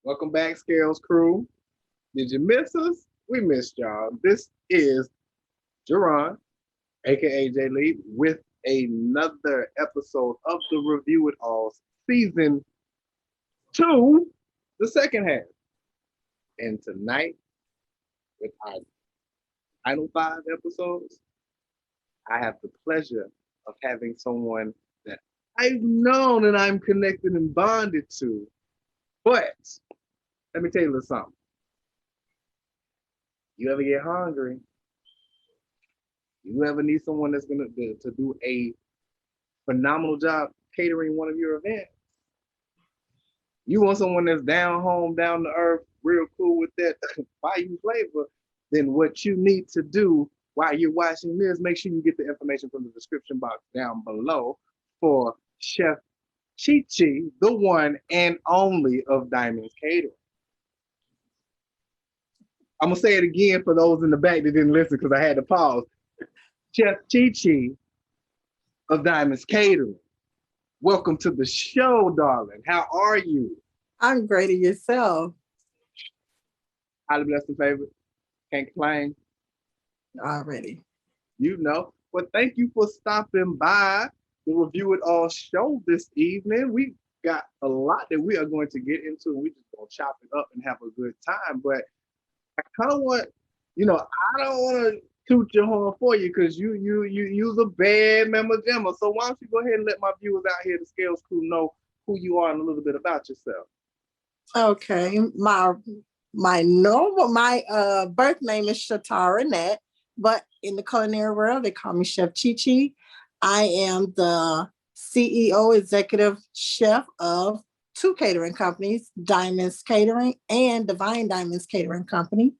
Welcome back, Scales Crew. Did you miss us? We missed y'all. This is Jerron, aka J Lee, with another episode of the Review It All season two, the second half. And tonight, with our final five episodes, I have the pleasure of having someone that I've known and I'm connected and bonded to. But let me tell you a little something. You ever get hungry? You ever need someone that's gonna to do a phenomenal job catering one of your events? You want someone that's down home, down to earth, real cool with that value flavor, then what you need to do while you're watching this, make sure you get the information from the description box down below for Chef Chi Chi, the one and only of Diamonds Catering. I'm gonna say it again for those in the back that didn't listen because I had to pause. Chef Chi Chi of Diamonds Catering. Welcome to the show, darling. How are you? I'm great at yourself. Highly blessed and favored. Can't complain. Already. You know. Well, thank you for stopping by the Review It All show this evening. We got a lot that we are going to get into, and we just gonna chop it up and have a good time. But I kind of want, I don't want to toot your horn for you because you use a bad mama jamma. So why don't you go ahead and let my viewers out here, the Scales Crew, know who you are and a little bit about yourself. Okay. My birth name is Shatara Nat, but in the culinary world they call me Chef Chi Chi. I am the CEO, executive chef of two catering companies, Diamonds Catering and Divine Diamonds Catering Company.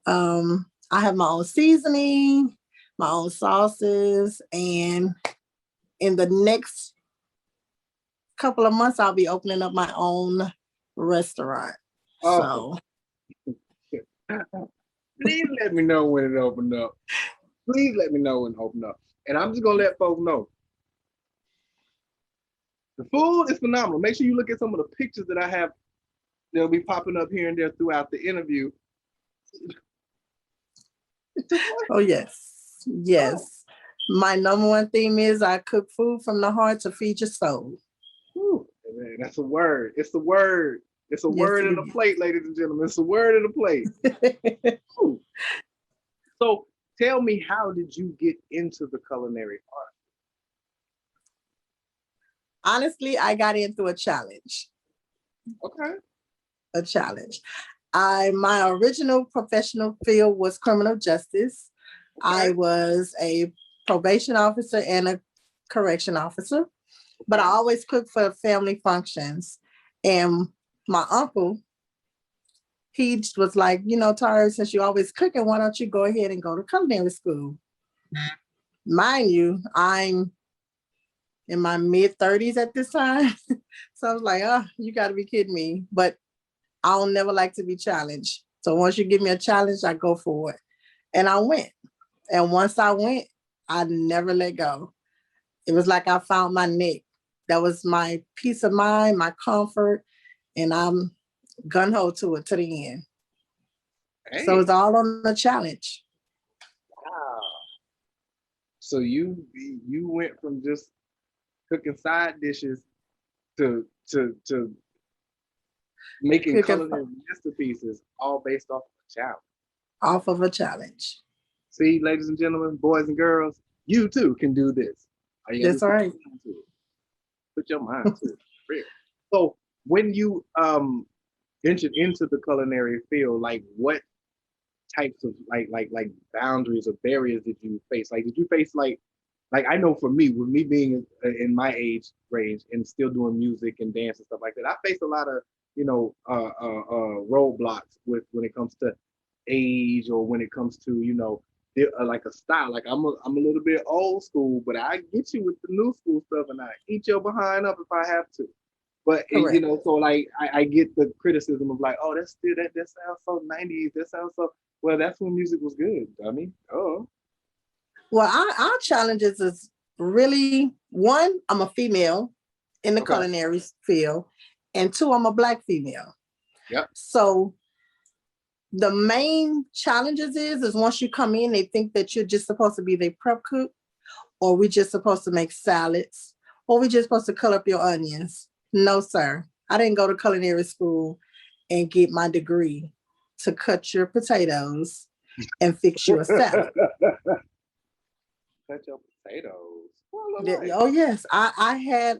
I have my own seasoning, my own sauces, and in the next couple of months, I'll be opening up my own restaurant. Oh. So please let me know when it opened up. Please let me know when it opened up. And I'm just gonna let folks know. The food is phenomenal. Make sure you look at some of the pictures that I have. They'll be popping up here and there throughout the interview. Oh, yes. Yes. My number one theme is I cook food from the heart to feed your soul. Ooh, man, that's a word. It's a word. It's a word in a plate, ladies and gentlemen. It's a word in a plate. So tell me, how did you get into the culinary art? Honestly, I got in through a challenge. Okay. A challenge. My original professional field was criminal justice. Okay. I was a probation officer and a correction officer, but I always cooked for family functions. And my uncle, he was like, Tara, since you're always cooking, why don't you go ahead and go to culinary school? Mind you, I'm in my mid-30s at this time. So I was like, you got to be kidding me. But I'll never like to be challenged. So once you give me a challenge, I go for it. And I went. And once I went, I never let go. It was like I found my niche. That was my peace of mind, my comfort, and I'm gung-ho to it to the end. Hey. So it's all on the challenge. Wow. So you went from just cooking side dishes to making culinary masterpieces, all based off of a challenge. Off of a challenge. See, ladies and gentlemen, boys and girls, you too can do this. That's right. Put your mind to it. Real. So when you entered into the culinary field, like what types of like boundaries or barriers did you face? Like, did you face like I know for me, with me being in my age range and still doing music and dance and stuff like that, I faced a lot of roadblocks when it comes to age or when it comes to like a style. Like I'm a little bit old school, but I get you with the new school stuff and I eat your behind up if I have to. But so like I get the criticism of like, oh, that's still that sounds so 90s. That sounds so well. That's when music was good, dummy. Oh. Well, our challenges is really, one, I'm a female in the culinary field, and two, I'm a Black female. Yep. So the main challenges is once you come in, they think that you're just supposed to be the prep cook, or we just supposed to make salads, or we just supposed to cut up your onions. No, sir. I didn't go to culinary school and get my degree to cut your potatoes and fix you a salad. Cut your potatoes. Well, like. Oh yes, I had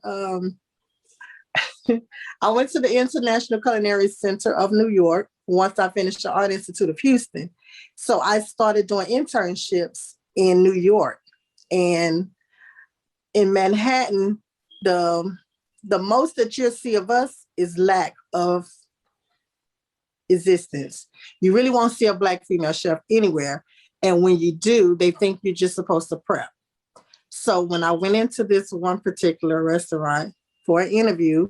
I went to the International Culinary Center of New York once I finished the Art Institute of Houston. So I started doing internships in New York, and in Manhattan, the the most that you'll see of us is lack of existence. You really won't see a Black female chef anywhere. And when you do, they think you're just supposed to prep. So when I went into this one particular restaurant for an interview,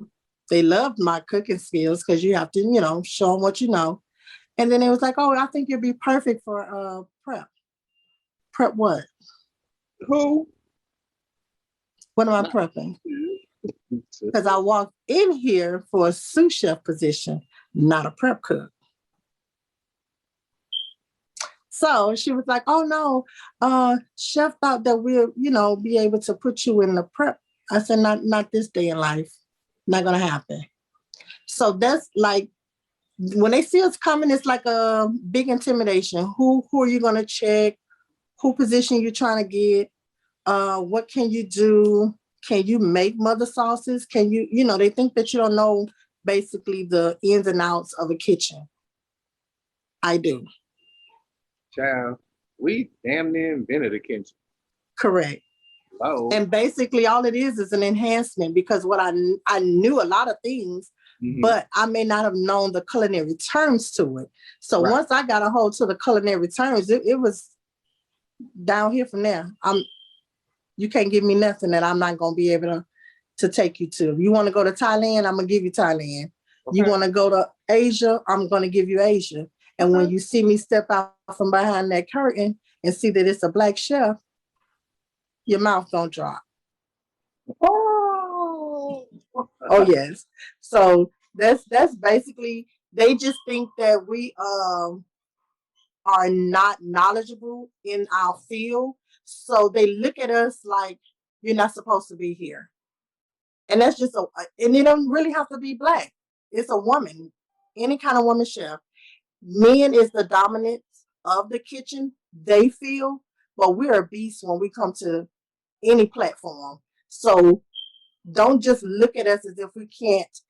they loved my cooking skills because you have to, show them what you know. And then it was like, oh, I think you'd be perfect for prep. Prep what? Who? What am I prepping? Because I walked in here for a sous chef position, not a prep cook. So she was like, oh no, chef thought that we'll, be able to put you in the prep. I said, not this day in life. Not gonna happen. So that's like when they see us coming, it's like a big intimidation. Who are you gonna check? Who position you trying to get? What can you do? Can you make mother sauces? Can you, they think that you don't know basically the ins and outs of a kitchen. I do. Child, we damn near invented a kitchen. Correct. Hello. And basically all it is an enhancement because what I knew a lot of things, but I may not have known the culinary terms to it. So once I got a hold to the culinary terms, it was down here from there. You can't give me nothing that I'm not going to be able to take you to. If you want to go to Thailand, I'm going to give you Thailand. Okay. You want to go to Asia, I'm going to give you Asia. And when you see me step out from behind that curtain and see that it's a Black chef, your mouth don't drop. Oh yes. So that's basically, they just think that we are not knowledgeable in our field. So they look at us like you're not supposed to be here. And that's just and it don't really have to be Black. It's a woman, any kind of woman chef. Men is the dominance of the kitchen, they feel, but we're a beast when we come to any platform. So don't just look at us as if we can't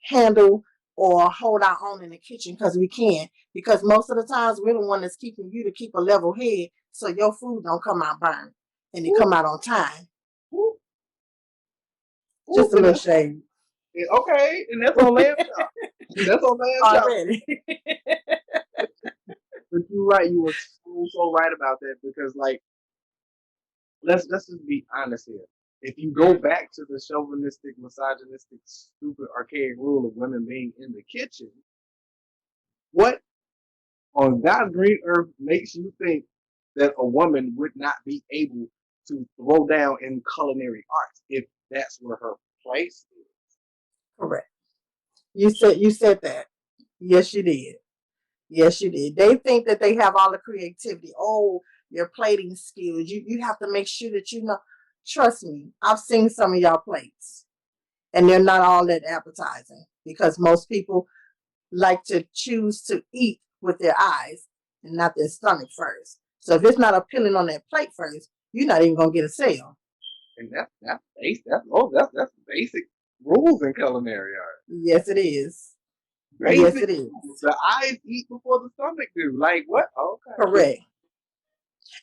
handle or hold our own in the kitchen, because we can. Because most of the times we're the one that's keeping you to keep a level head so your food don't come out burned and it come out on time. Ooh. Just a little shade. Okay, and that's on lamb chop. That's on lamb chop. Already. But you're right. You were so right about that because, like, let's just be honest here. If you go back to the chauvinistic, misogynistic, stupid, archaic rule of women being in the kitchen, what on God's green earth makes you think that a woman would not be able to throw down in culinary arts if that's where her place is? Correct. You said that. Yes, you did. Yes, you did. They think that they have all the creativity. Oh, your plating skills. You have to make sure that you know. Trust me, I've seen some of y'all plates, and they're not all that appetizing because most people like to choose to eat with their eyes and not their stomach first. So if it's not appealing on that plate first, you're not even gonna get a sale. And that's basic. That's basic rules in culinary art. Yes, it is. Basic. Yes, it is. The eyes eat before the stomach do. Like what? Okay. Correct.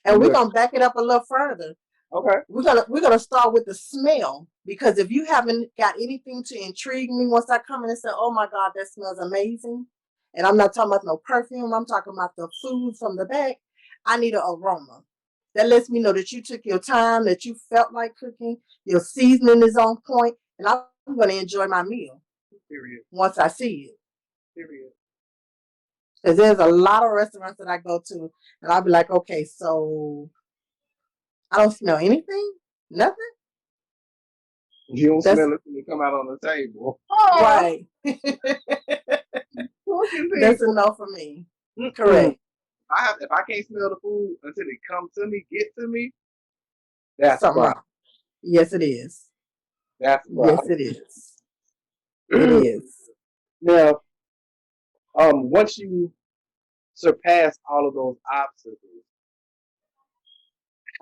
And we're gonna back it up a little further. Okay. We're gonna start with the smell, because if you haven't got anything to intrigue me once I come in and say, oh my God, that smells amazing. And I'm not talking about no perfume, I'm talking about the food from the back. I need an aroma. That lets me know that you took your time, that you felt like cooking, your seasoning is on point, and I'm gonna enjoy my meal. Period. Once I see it. Period. Because there's a lot of restaurants that I go to and I'll be like, okay, so I don't smell anything? Nothing? You don't That's smell it when it come out on the table. Oh, right. cooking That's people. enough for me. Mm-mm. Correct. If I can't smell the food until it comes to me, get to me, that's a Something problem. wrong. Yes, it is. That's a Yes, problem. it is. It is. Now, once you surpass all of those obstacles,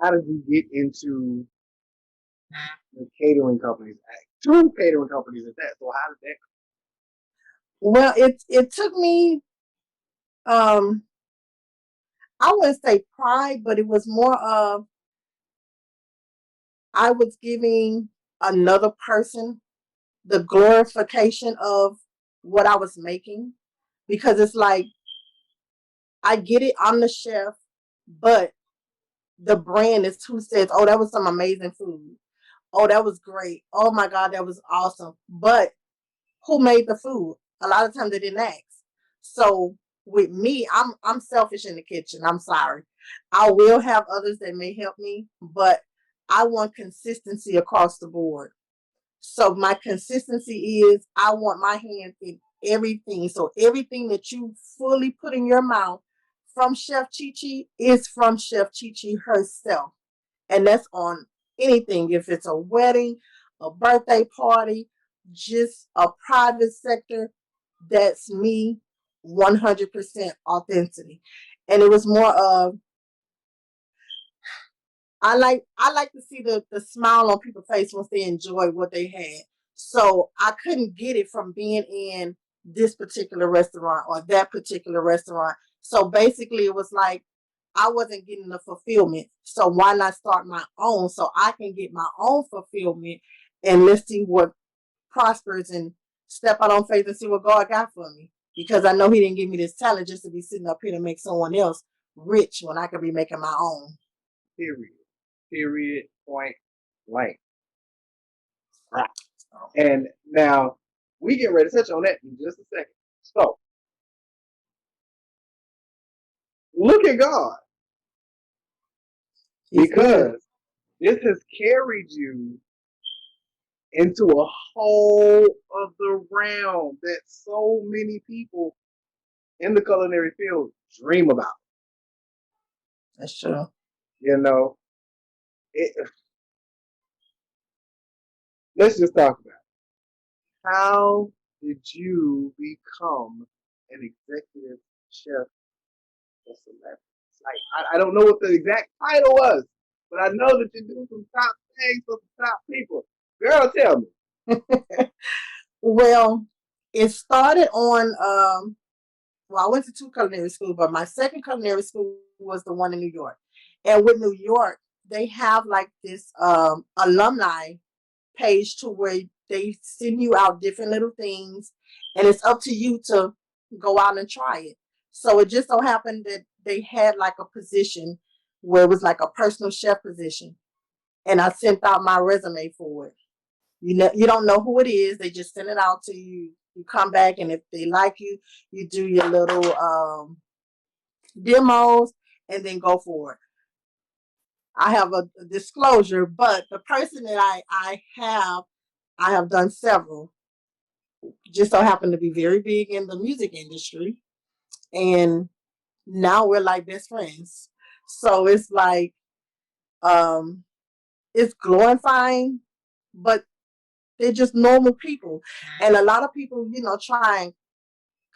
how did you get into the catering companies? Two catering companies at that. So how did that? Well, it took me um I wouldn't say pride, but it was more of I was giving another person the glorification of what I was making because it's like I get it, I'm the chef, but the brand is who says, "Oh, that was some amazing food. Oh, that was great. Oh my God, that was awesome." But who made the food? A lot of times they didn't ask. So with me, I'm selfish in the kitchen. I'm sorry. I will have others that may help me, but I want consistency across the board. So my consistency is I want my hand in everything. So everything that you fully put in your mouth from Chef Chi Chi is from Chef Chi Chi herself. And that's on anything. If it's a wedding, a birthday party, just a private sector, that's me 100% authenticity. And it was more of I like to see the smile on people's face once they enjoy what they had. So I couldn't get it from being in this particular restaurant or that particular restaurant. So basically it was like I wasn't getting the fulfillment. So why not start my own so I can get my own fulfillment and let's see what prospers and step out on faith and see what God got for me. Because I know He didn't give me this talent just to be sitting up here to make someone else rich when I could be making my own. Period. Period. Point blank. Right. So, And now we get ready to touch on that in just a second. So look at God He's good. because this has carried you into a whole other realm that so many people in the culinary field dream about. That's true. You know, it, let's just talk about it. How did you become an executive chef for celebrities? Like, I don't know what the exact title was, but I know that you're doing some top things for some top people. Girl, tell me. Well, it started on well, I went to two culinary schools, but my second culinary school was the one in New York. And with New York, they have like this alumni page to where they send you out different little things and it's up to you to go out and try it. So it just so happened that they had like a position where it was like a personal chef position. And I sent out my resume for it. You don't know who it is. They just send it out to you. You come back, and if they like you, you do your little demos, and then go for it. I have a disclosure, but the person that I have done several. Just so happen to be very big in the music industry, and now we're like best friends. So it's like um, it's glorifying, but they're just normal people, and a lot of people, try and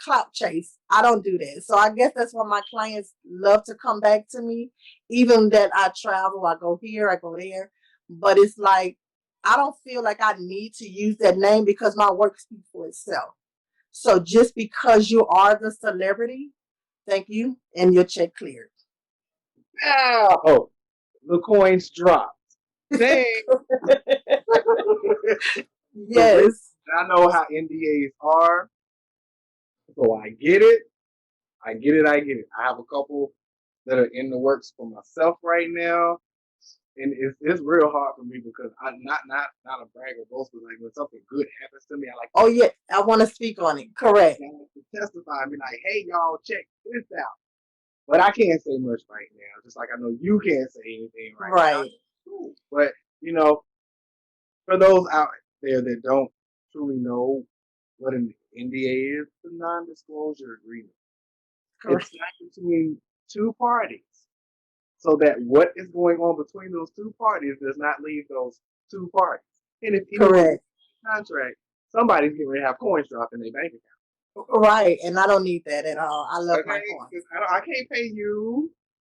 clout chase. I don't do that. So I guess that's why my clients love to come back to me. Even that I travel, I go here, I go there. But it's like I don't feel like I need to use that name because my work speaks for itself. So just because you are the celebrity, thank you, and your check cleared. Ow! The coins dropped. Dang. The reason Yes. I know how NDAs are, so I get it. I get it. I get it. I have a couple that are in the works for myself right now, and it's real hard for me because I'm not a brag or boast, but like when something good happens to me, I like Oh yeah, I want to speak on it. Correct. to testify and be like, "Hey, y'all, check this out." But I can't say much right now. Just like I know you can't say anything right now. Right. Cool. But you know, For those out there that don't truly know what an NDA is, the non-disclosure agreement. It's Correct. signed between two parties, so that what is going on between those two parties does not leave those two parties. And if anyone Correct. contract, somebody's getting ready to have coins dropped in their bank Right. And I don't need that at all. I love account. my Okay, coins. because I can't pay you.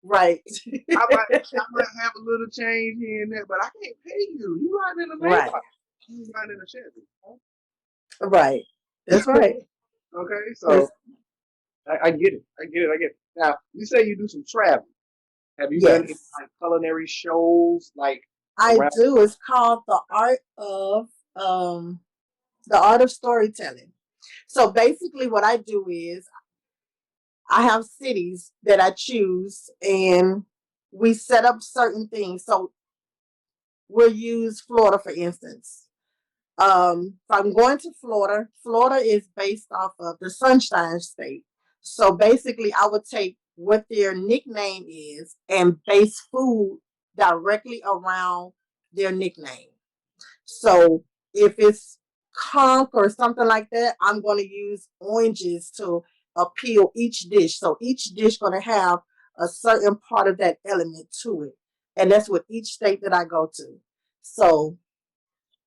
Right. I might have a little change here and there, but I can't pay you. You riding in a Right. Maybach. You riding in a Chevy. Right. That's right. Okay, That's, so I get it. I get it. I get it. Now you say you do some travel. Have you done any yes, like culinary shows like I around? do. It's called um the art of storytelling. So basically what I do is I have cities that I choose and we set up certain things. So we'll use Florida for instance. If I'm going to Florida, Florida is based off of the Sunshine State. So basically, I would take what their nickname is and base food directly around their nickname. So if it's conch or something like that, I'm going to use oranges to appeal each dish. So each dish going to have a certain part of that element to it. And that's with each state that I go to. So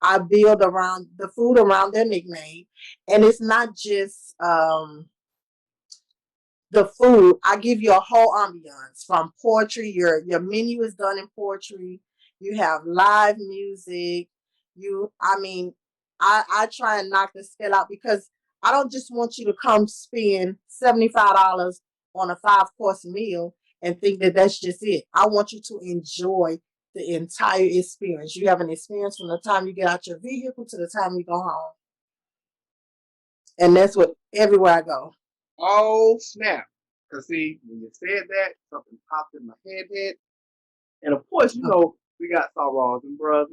I build around the food around their nickname. And it's not just the food. I give you a whole ambiance from poetry. Your menu is done in poetry. You have live music. I mean, I try and knock the scale out because I don't just want you to come spend $75 on a 5 course meal and think that that's just it. I want you to enjoy the entire experience. You have an experience from the time you get out your vehicle to the time you go home. And that's what everywhere I go. Oh snap! Cause see, when you said that, something popped in my head. And of course, we got sorors and brothers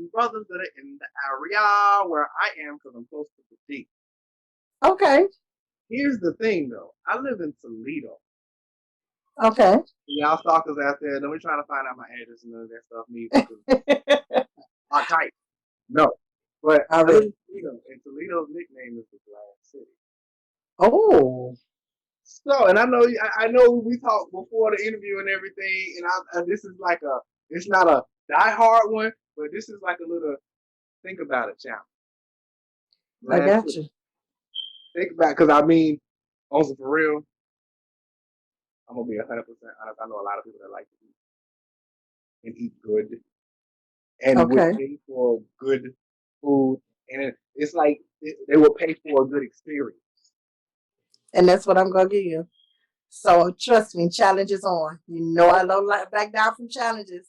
that are in the area where I am, cause I'm close to the D. Okay. Here's the thing, though. I live in Toledo. Okay. Y'all stalkers out there, don't be trying to find out my address and none of that stuff neither, cause I type. No, but I live Already. in Toledo, and Toledo's nickname is the Glass City. Oh, So, and I know we talked before the interview and everything, and this is like it's not a die hard one, but this is like a little think about it challenge. I Last got week. you. Think about, because I mean, also for real, I'm gonna be 100% honest. I know a lot of people that like to eat and eat good, and would Okay. pay for good food, and it's like they will pay for a good experience. And that's what I'm gonna give you. So trust me, challenge is on. You know I don't like back down from challenges.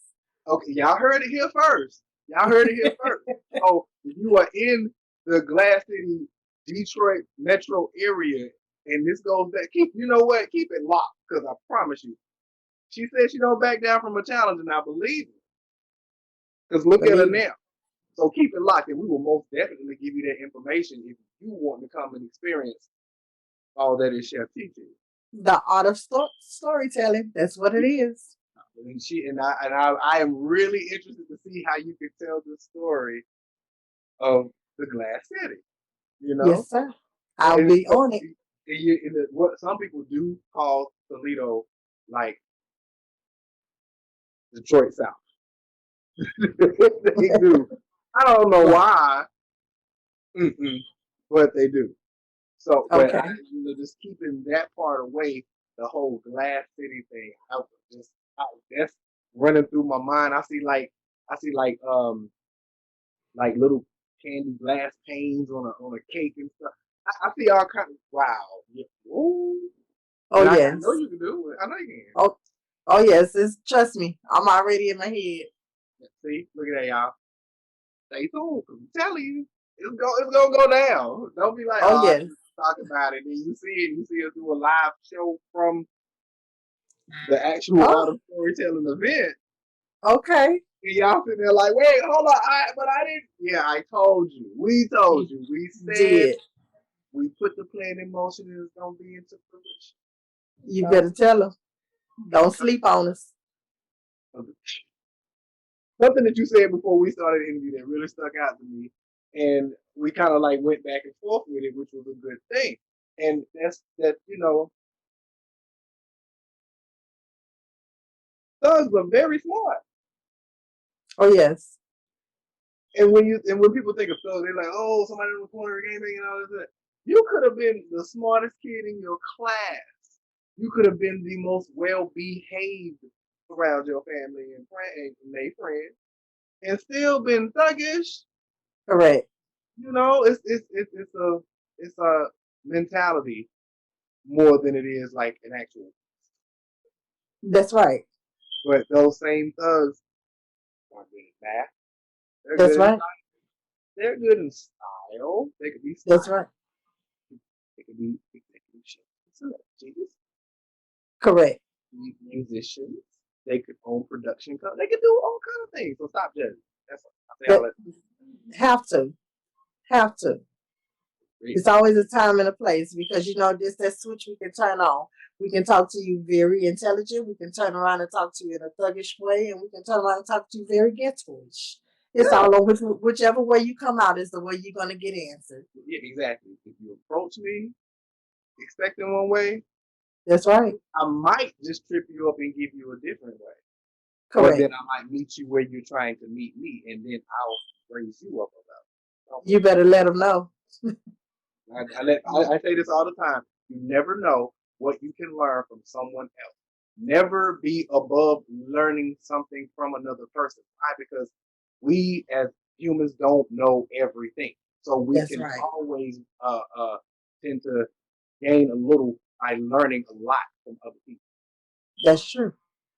Okay, y'all heard it here first. Y'all heard it here first. So if you are in the Glass City, Detroit metro area, and this goes back, you know what? Keep it locked, because I promise you. She said she don't back down from a challenge, and I believe it. Because look at her Believe it. now. So keep it locked, and we will most definitely give you that information if you want to come and experience all that is Chef teaching. The art of storytelling. That's what it is. And I am really interested to see how you can tell the story of the Glass City. You know, Yes, sir. I'll and, be on it. what some people do call Toledo like Detroit South. They do. I don't know Right. why, but they do. So, but Okay. just keeping that part away, the whole Glass City thing, that's running through my mind. I see like little candy glass panes on a cake and stuff. I see all kinds of wow. Yeah. Ooh. Oh And I know yes. you can do it. I know you can. Oh, oh yes. Trust me. I'm already in my head. See, look at that, y'all. Stay tuned. I'm telling you, it's gonna go down. Don't be like, Oh oh, I yes. just talk about it. And you see it. You see us do a live show from the actual Oh, art of storytelling event. okay. And y'all sitting there like, wait, hold on, but I didn't. Yeah, I told you. We told You you. We said did. we put the plan in motion and it's gonna be into fruition. You better tell them. Don't sleep on us. something that you said before we started the interview that really stuck out to me, and we kind of like went back and forth with it, which was a good thing. And that's that, thugs are very smart. Oh yes. And when people think of thugs, they're like, oh, somebody in the corner game and all this. You could have been the smartest kid in your class. You could have been the most well behaved around your family and friends, and still been thuggish. Correct. It's a mentality more than it is like an actual. That's right. But those same thugs are good at math. They're That's good. right. They're good in style. They could be That's style. right. They could be executive celebrities. Correct. Musicians. They could own production companies. They could do all kind of things. So stop judging. That's what I say. All that. Have to. It's always a time and a place because this that switch we can turn on. We can talk to you very intelligent. We can turn around and talk to you in a thuggish way, and we can turn around and talk to you very ghettoish. It's all over. Whichever way you come out is the way you're gonna get answered. Yeah, exactly. If you approach me expecting one way, that's right. I might just trip you up and give you a different way. Correct. Or then I might meet you where you're trying to meet me, and then I'll raise you up about it. You better let them know. I say this all the time. You never know what you can learn from someone else. Never be above learning something from another person. Why? Because we as humans don't know everything. So we That's can right. always tend to gain a little by learning a lot from other people. That's true.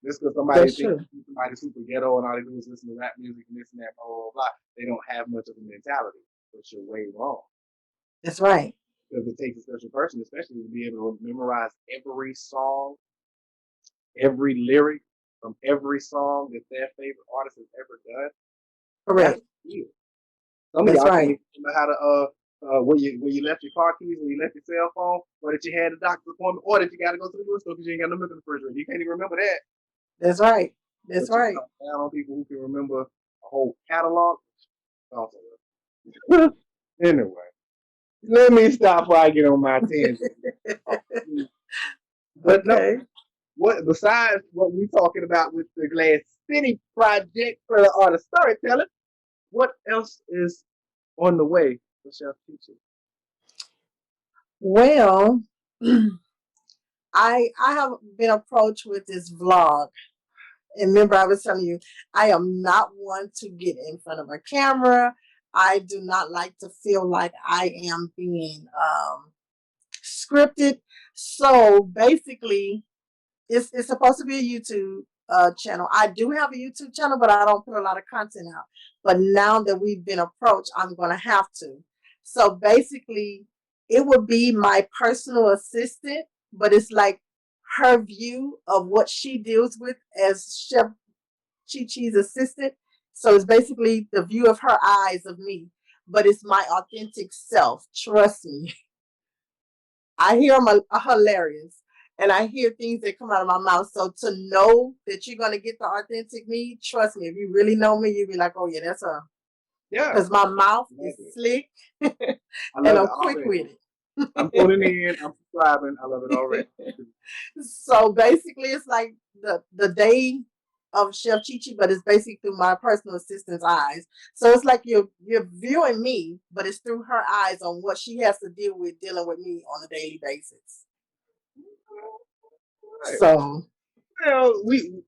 Just because somebody thinks somebody's super ghetto and all they do is listen to rap music and this and that, blah, blah, blah, they don't have much of a mentality, but you're way wrong. That's right. Because it takes a special person, especially to be able to memorize every song, every lyric from every song that their favorite artist has ever done. Correct. Some of y'all can't remember how to where you left your car keys, where you left your cell phone, or that you had a doctor's appointment, or that you got to go to the grocery store because you ain't got no milk in the refrigerator. You can't even remember that. That's right. That's right. Down on people who can remember a whole catalog. Anyway, let me stop before I get on my tangent. But no, what besides what we're talking about with the Glass City project for the art of storytelling, what else is on the way for Chef Teacher? Well, I have been approached with this vlog. And remember, I was telling you, I am not one to get in front of a camera. I do not like to feel like I am being scripted. So basically, it's supposed to be a YouTube channel. I do have a YouTube channel, but I don't put a lot of content out. But now that we've been approached, I'm going to have to. So basically, it would be my personal assistant, but it's like her view of what she deals with as Chef Chi-Chi's assistant. So it's basically the view of her eyes of me, but it's my authentic self. Trust me. I hear them are hilarious, and I hear things that come out of my mouth. So to know that you're going to get the authentic me, trust me, if you really know me, you'll be like, oh yeah, that's her. Yeah. Because my mouth is slick and I'm quick with it. I'm tuning in. I'm subscribing. I love it already. So basically, it's like the day of Chef Chi-Chi, but it's basically through my personal assistant's eyes. So it's like you're viewing me, but it's through her eyes on what she has to deal with dealing with me on a daily basis. Right. So, well,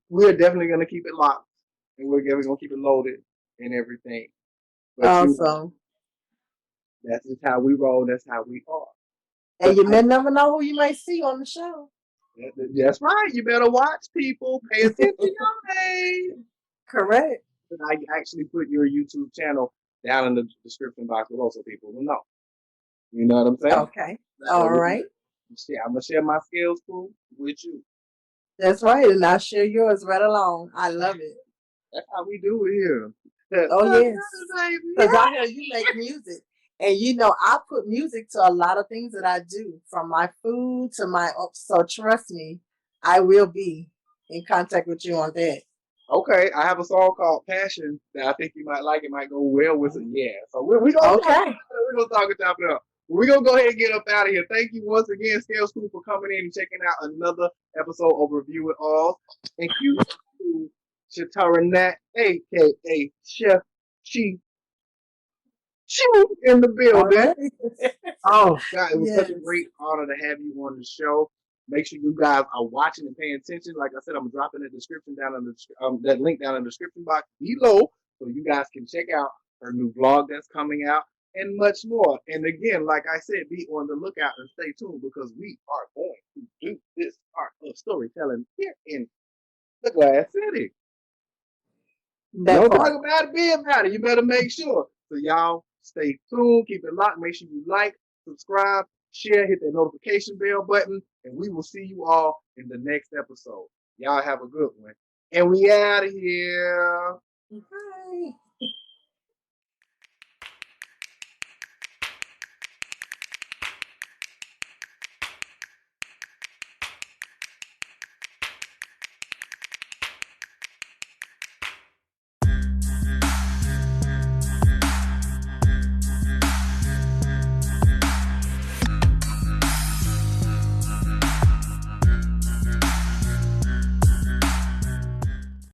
we're definitely gonna keep it locked, and we're gonna keep it loaded and everything. But awesome. That's just how we roll. That's how we are. And you may never know who you might see on the show. That's right. You better watch, people. Pay attention, y'all. Correct. I actually put your YouTube channel down in the description box below so people will know. You know what I'm saying? Okay. All right. I'm gonna share my skills, crew, with you. That's right, and I'll share yours right along. I love it. That's how we do it here. Oh yes, because I hear you make music, and I put music to a lot of things that I do, from my food to my. So trust me, I will be in contact with you on that. Okay, I have a song called Passion that I think you might like. It might go well with it. Yeah. So we Okay. we're gonna talk and chop it up. We're gonna go ahead and get up out of here. Thank you once again, Scale School, for coming in and checking out another episode of Review It All. Thank you to Shatara Nat, aka Chef Chief Chew in the All building. right. Oh God, it was such a Yes. great honor to have you on the show. Make sure you guys are watching and paying attention. Like I said, I'm dropping the description down in the that link down in the description box below, so you guys can check out her new vlog that's coming out and much more. And again, like I said, be on the lookout and stay tuned because we are going to do this art of storytelling here in the Glass City. That Don't talk part. about it, be about it. You better make sure. So y'all stay tuned, keep it locked. Make sure you like, subscribe, share, hit that notification bell button, and we will see you all in the next episode. Y'all have a good one. And we out of here. Bye.